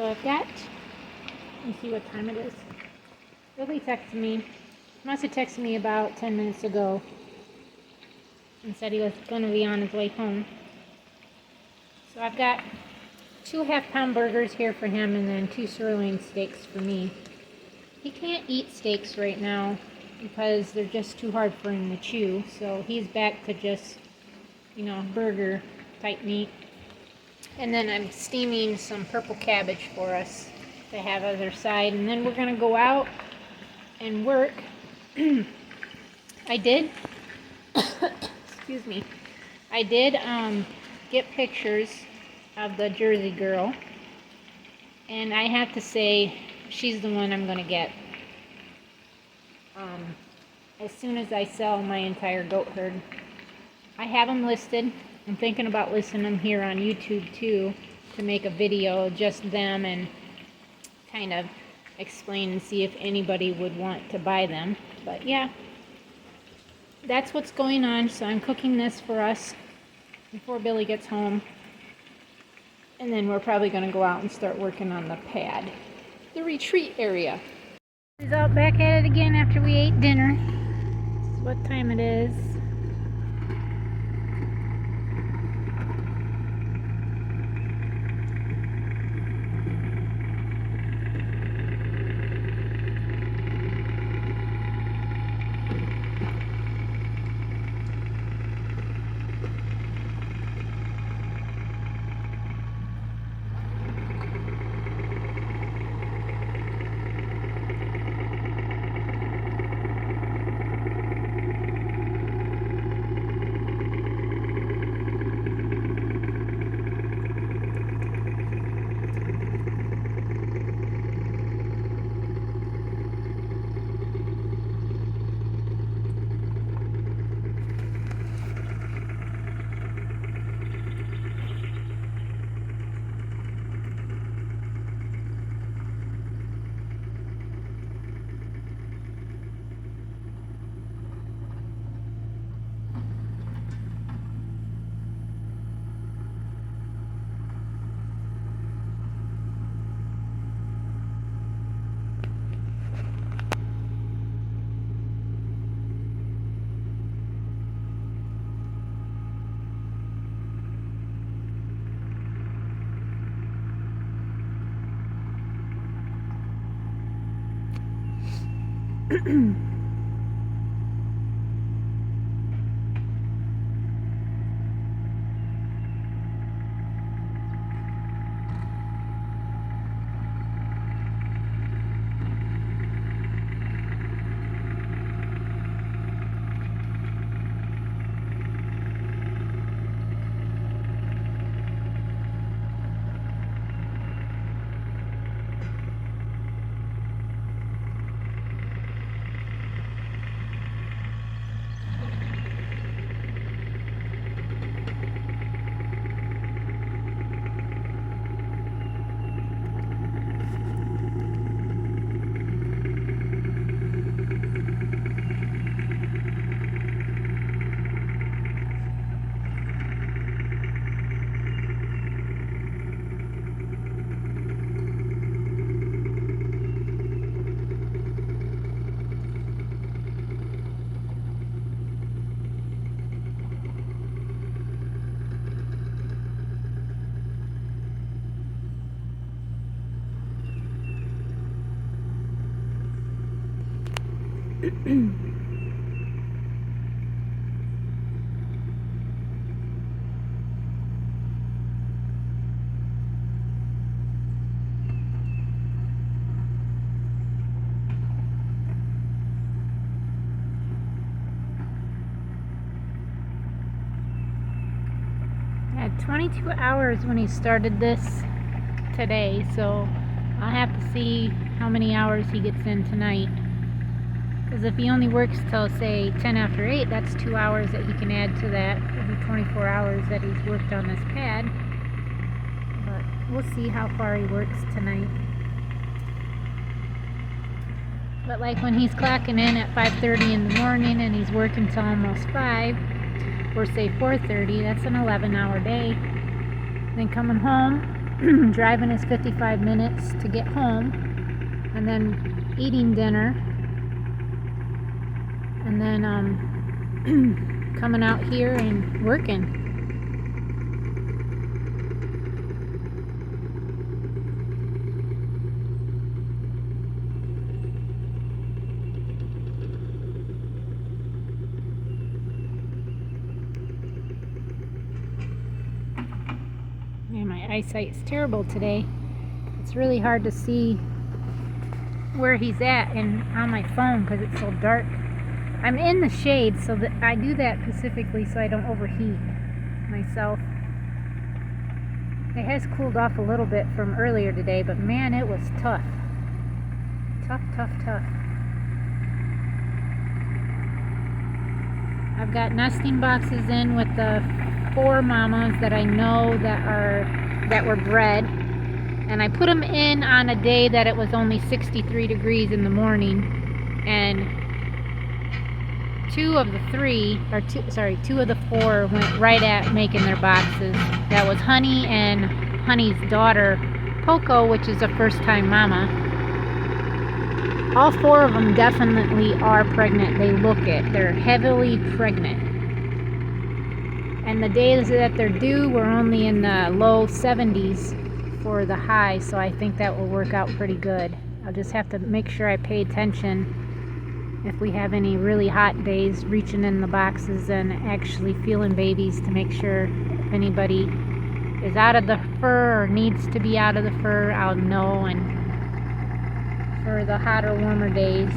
So I've got, let me see what time it is. Billy texted me, must have texted me about 10 minutes ago and said he was going to be on his way home. So I've got 2 half-pound burgers here for him and then 2 sirloin steaks for me. He can't eat steaks right now because they're just too hard for him to chew. So he's back to just, burger type meat. And then I'm steaming some purple cabbage for us to have as our side. And then we're going to go out and work. I did, excuse me, I did get pictures of the Jersey girl. And I have to say, she's the one I'm going to get. As soon as I sell my entire goat herd. I have them listed. I'm thinking about listing them here on YouTube too, to make a video just them and kind of explain and see if anybody would want to buy them. But yeah, that's what's going on. So I'm cooking this for us before Billy gets home. And then we're probably going to go out and start working on the pad, the retreat area. He's out back at it again after we ate dinner. This is what time it is. Had 22 hours when he started this today, so I'll have to see how many hours he gets in tonight. Because if he only works till, say, 10 after 8, that's 2 hours that he can add to that every 24 hours that he's worked on this pad. But we'll see how far he works tonight. But like when he's clocking in at 5:30 in the morning and he's working till almost 5, or say 4:30, that's an 11-hour day. Then coming home, driving is 55 minutes to get home, and then eating dinner, and then coming out here and working. Man, my eyesight is terrible today. It's really hard to see where he's at and on my phone because it's so dark. I'm in the shade, so that I do that specifically so I don't overheat myself. It has cooled off a little bit from earlier today, but man, it was tough. Tough. I've got nesting boxes in with the 4 mamas that I know that were bred, and I put them in on a day that it was only 63 degrees in the morning, and 2 of the 4 went right at making their boxes. That was Honey and Honey's daughter Poco, which is a first-time mama. All 4 of them definitely are pregnant. They look it. They're heavily pregnant. And the days that they're due, we're only in the low 70s for the high, so I think that will work out pretty good. I'll just have to make sure I pay attention if we have any really hot days, reaching in the boxes and actually feeling babies to make sure if anybody is out of the fur or needs to be out of the fur, I'll know, and for the hotter, warmer days.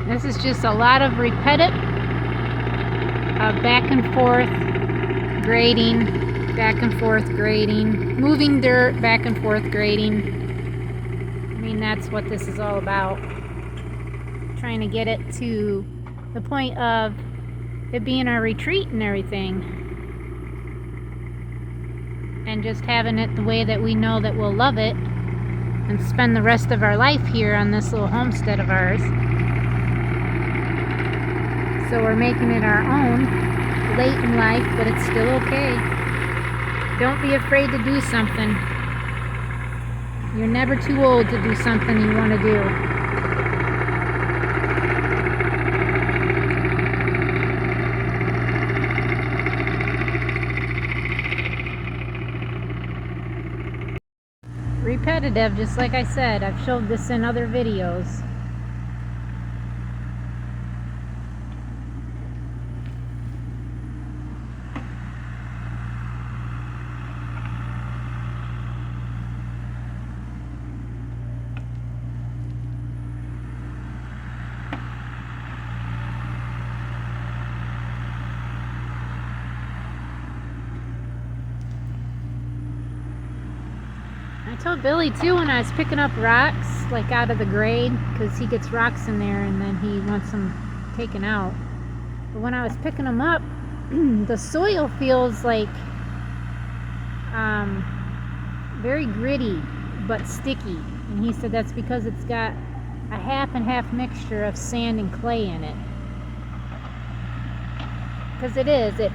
This is just a lot of repetitive back and forth grading, moving dirt, back and forth grading. I mean, that's what this is all about. Trying to get it to the point of it being our retreat and everything. And just having it the way that we know that we'll love it and spend the rest of our life here on this little homestead of ours. So we're making it our own late in life, but it's still okay. Don't be afraid to do something. You're never too old to do something you want to do. Repetitive, just like I said. I've showed this in other videos. I told Billy too when I was picking up rocks, like out of the grade, because he gets rocks in there and then he wants them taken out. But when I was picking them up, the soil feels like very gritty but sticky. And he said that's because it's got a half and half mixture of sand and clay in it. Because it is. It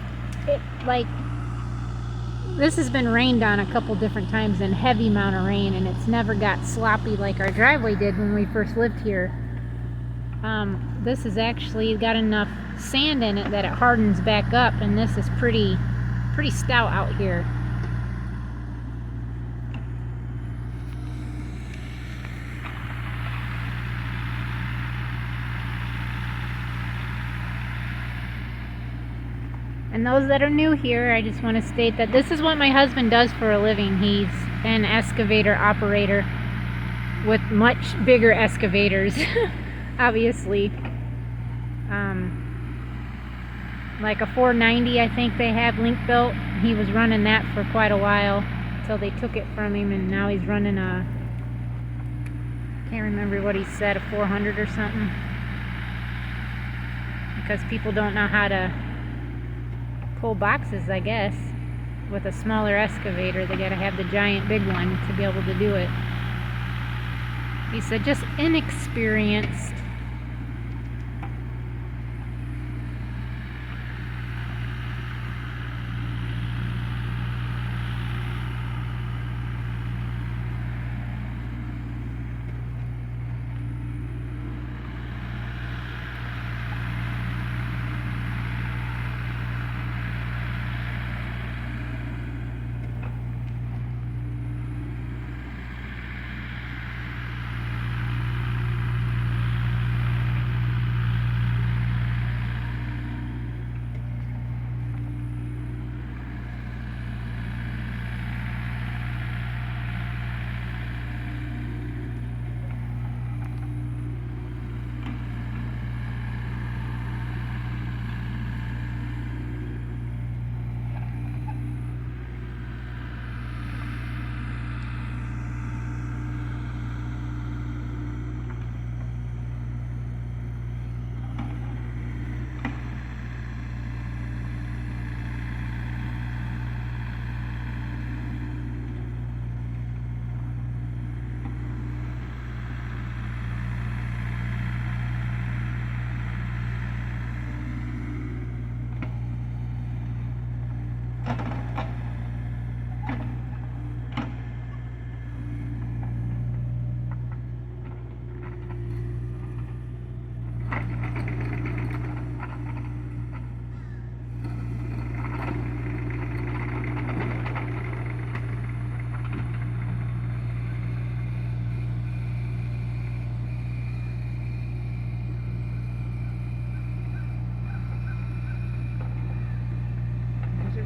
like This has been rained on a couple different times, and heavy amount of rain, and it's never got sloppy like our driveway did when we first lived here. This has actually got enough sand in it that it hardens back up, and this is pretty stout out here. And those that are new here, I just want to state that this is what my husband does for a living. He's an excavator operator with much bigger excavators, obviously. Like a 490, I think they have link built. He was running that for quite a while until they took it from him, and now he's running a, can't remember what he said, a 400 or something. Because people don't know how to pull boxes, I guess, with a smaller excavator. They gotta have the giant big one to be able to do it. He said just inexperienced.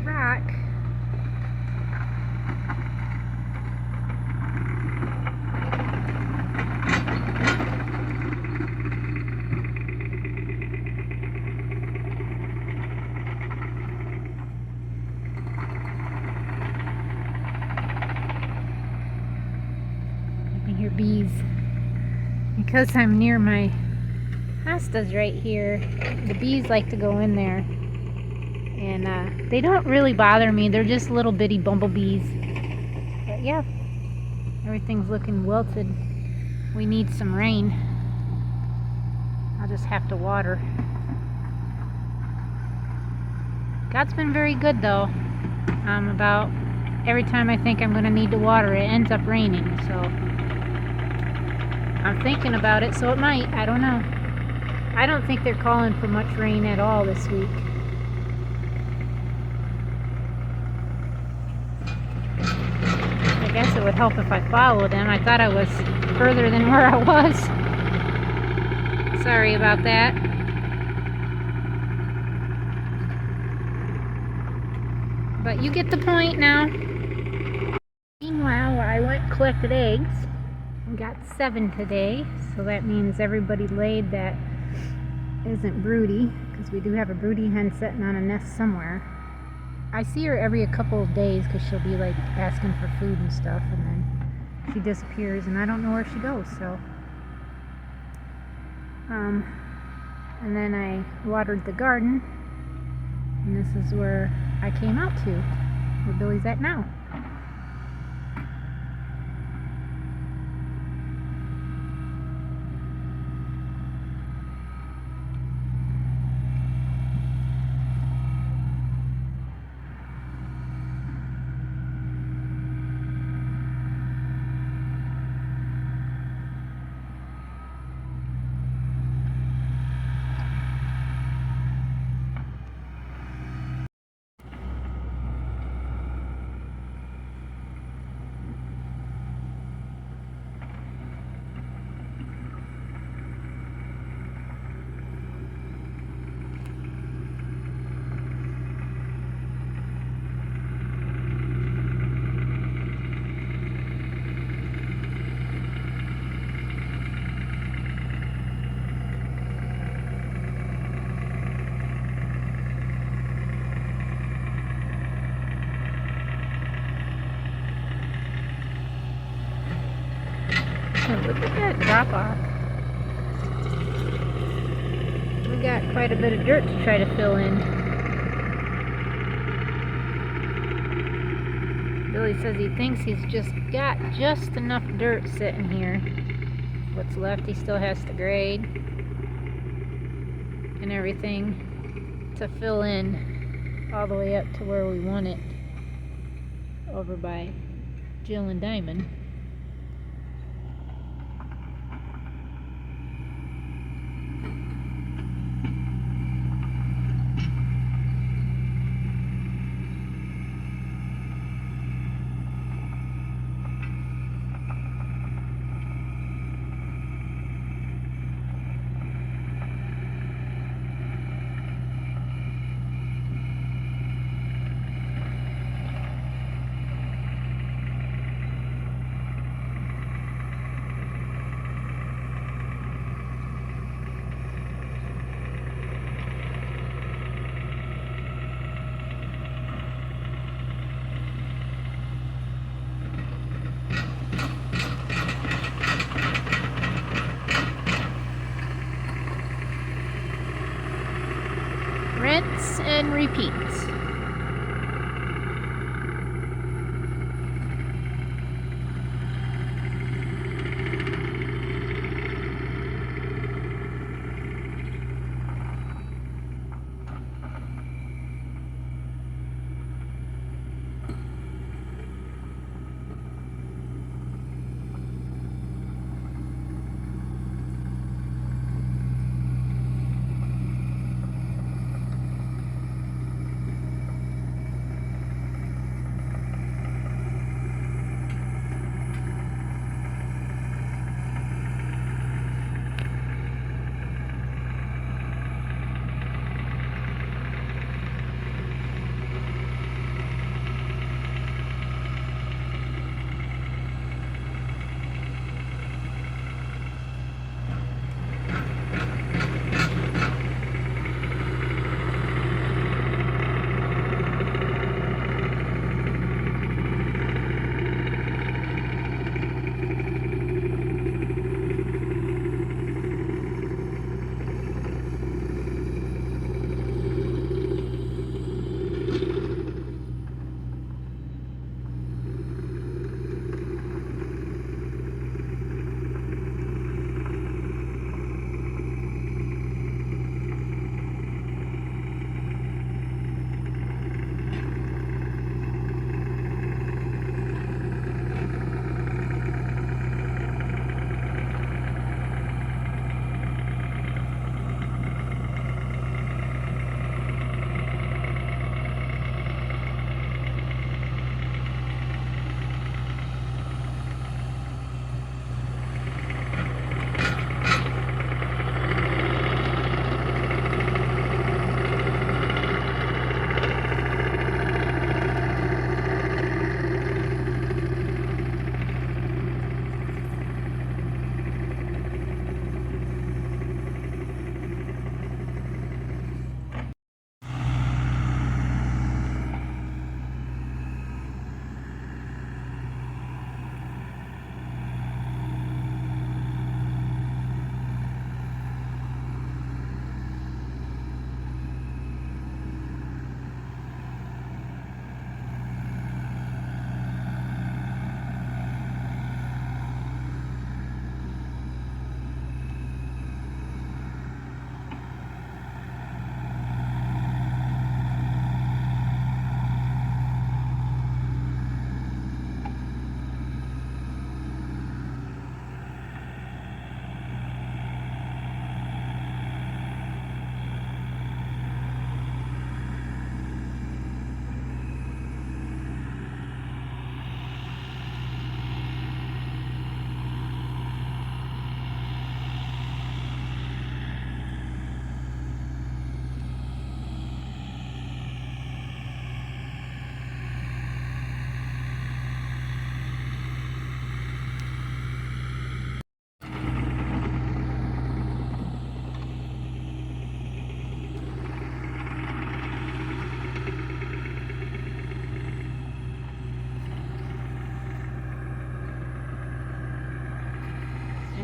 Rock. I can hear bees. Because I'm near my hostas right here, the bees like to go in there. And they don't really bother me. They're just little bitty bumblebees. But yeah, everything's looking wilted. We need some rain. I'll just have to water. God's been very good though. About every time I think I'm going to need to water, it ends up raining. So I'm thinking about it, so it might. I don't know. I don't think they're calling for much rain at all this week. I guess it would help if I followed them. I thought I was further than where I was. Sorry about that. But you get the point now. Meanwhile, I went and collected eggs. We got 7 today, so that means everybody laid that isn't broody, because we do have a broody hen sitting on a nest somewhere. I see her every couple of days because she'll be like asking for food and stuff, and then she disappears and I don't know where she goes. So and then I watered the garden, and this is where I came out to, where Billy's at now. Man, look at that drop off. We got quite a bit of dirt to try to fill in. Billy says he thinks he's just got just enough dirt sitting here. What's left he still has to grade and everything to fill in all the way up to where we want it over by Jill and Diamond. Rinse and repeat.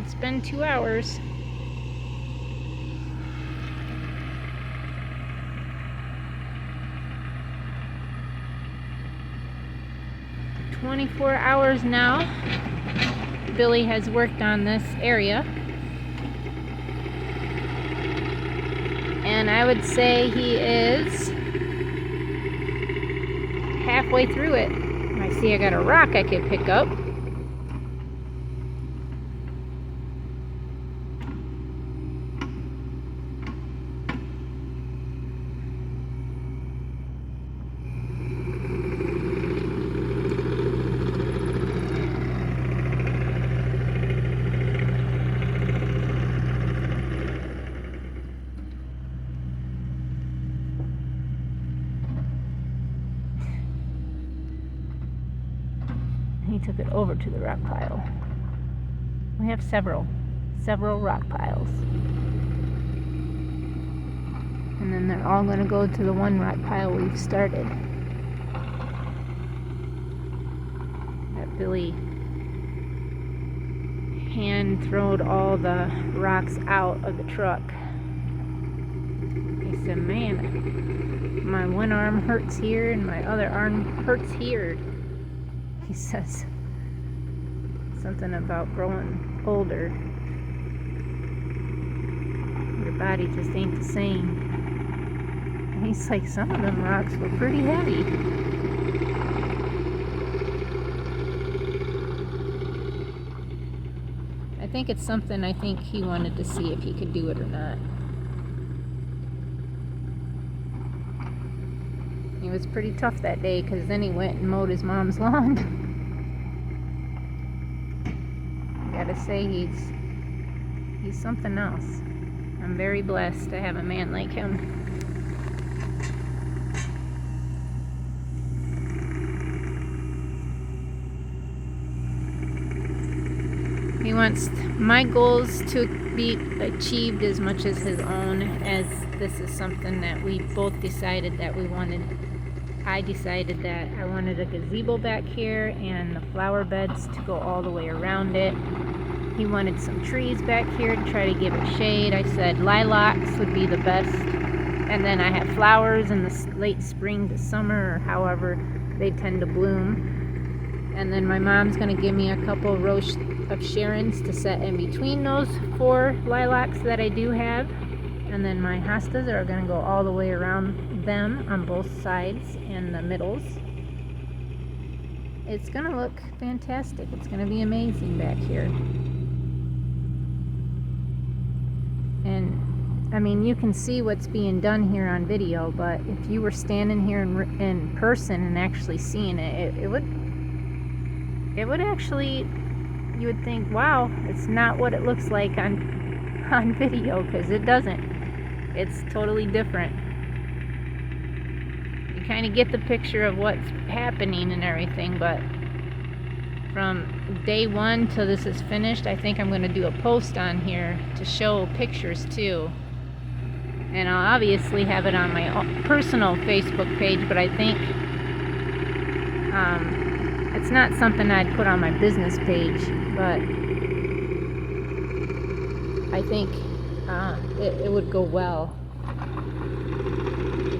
It's been 2 hours. For 24 hours now, Billy has worked on this area. And I would say he is halfway through it. I see I got a rock I could pick up. He took it over to the rock pile. We have several rock piles. And then they're all going to go to the one rock pile we've started. That Billy hand throwed all the rocks out of the truck. He said, man, my one arm hurts here and my other arm hurts here. He says something about growing older. Your body just ain't the same. And he's like, some of them rocks were pretty heavy. I think it's something I think he wanted to see if he could do it or not. He was pretty tough that day because then he went and mowed his mom's lawn. I gotta say, he's something else. I'm very blessed to have a man like him. He wants my goals to be achieved as much as his own, as this is something that we both decided that we wanted. I decided that I wanted a gazebo back here and the flower beds to go all the way around it. He wanted some trees back here to try to give it shade. I said lilacs would be the best. And then I have flowers in the late spring to summer, or however they tend to bloom. And then my mom's going to give me a couple rows of Sharons to set in between those 4 lilacs that I do have. And then my hostas are going to go all the way around them on both sides and the middles. It's going to look fantastic. It's going to be amazing back here. And I mean, you can see what's being done here on video, but if you were standing here in person and actually seeing it, it would actually, you would think, wow, it's not what it looks like on video, because it doesn't. It's totally different. You kind of get the picture of what's happening and everything, but from day 1 till this is finished, I think I'm going to do a post on here to show pictures too. And I'll obviously have it on my personal Facebook page, but I think it's not something I'd put on my business page, but I think it would go well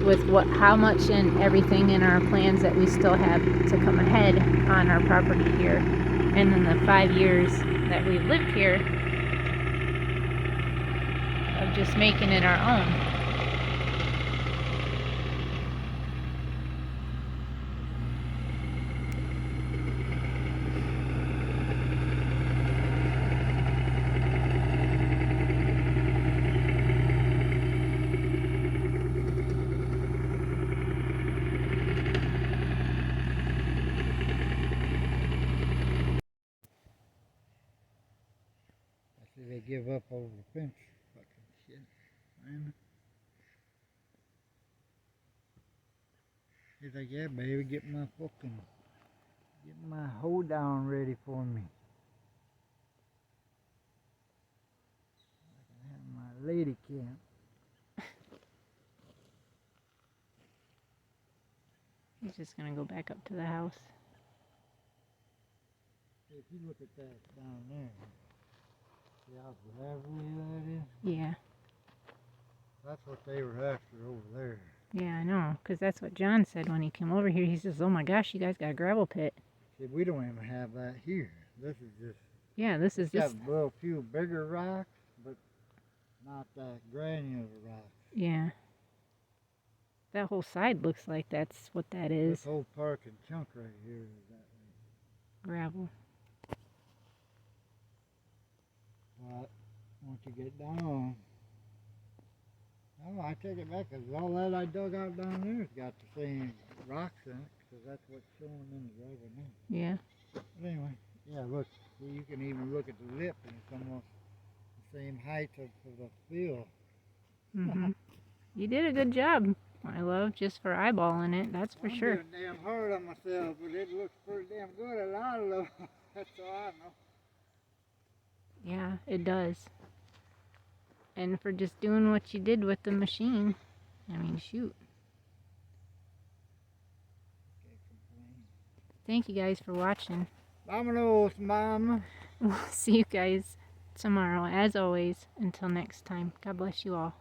with how much and everything in our plans that we still have to come ahead on our property here, and in the 5 years that we've lived here of just making it our own. They give up over the fence. Fucking shit, man. He's like, yeah, baby, get my hold down ready for me. I can have my lady camp. He's just gonna go back up to the house. If you look at that down there. See how gravelly that is? Yeah. That's what they were after over there. Yeah, I know. Because that's what John said when he came over here. He says, oh my gosh, you guys got a gravel pit. See, we don't even have that here. This is just, Yeah, this is it's got just, a little few bigger rocks, but not that granular rocks. yeah. That whole side looks like that's what that This is. whole parking chunk right here is that way. Gravel. But once you get down, oh, I take it back, because all that I dug out down there has got the same rocks in it, because that's what's showing in the gravel now. Yeah. But anyway, yeah, look, see, you can even look at the lip, and it's almost the same height of the fill. Mm-hmm. You did a good job, my love, just for eyeballing it, that's for sure. I'm getting damn hard on myself, but it looks pretty damn good. A lot of them. That's all I know. Yeah, it does. And for just doing what you did with the machine, I mean, shoot. Can't complain. Thank you guys for watching. Vámonos, mama. We'll see you guys tomorrow, as always. Until next time, God bless you all.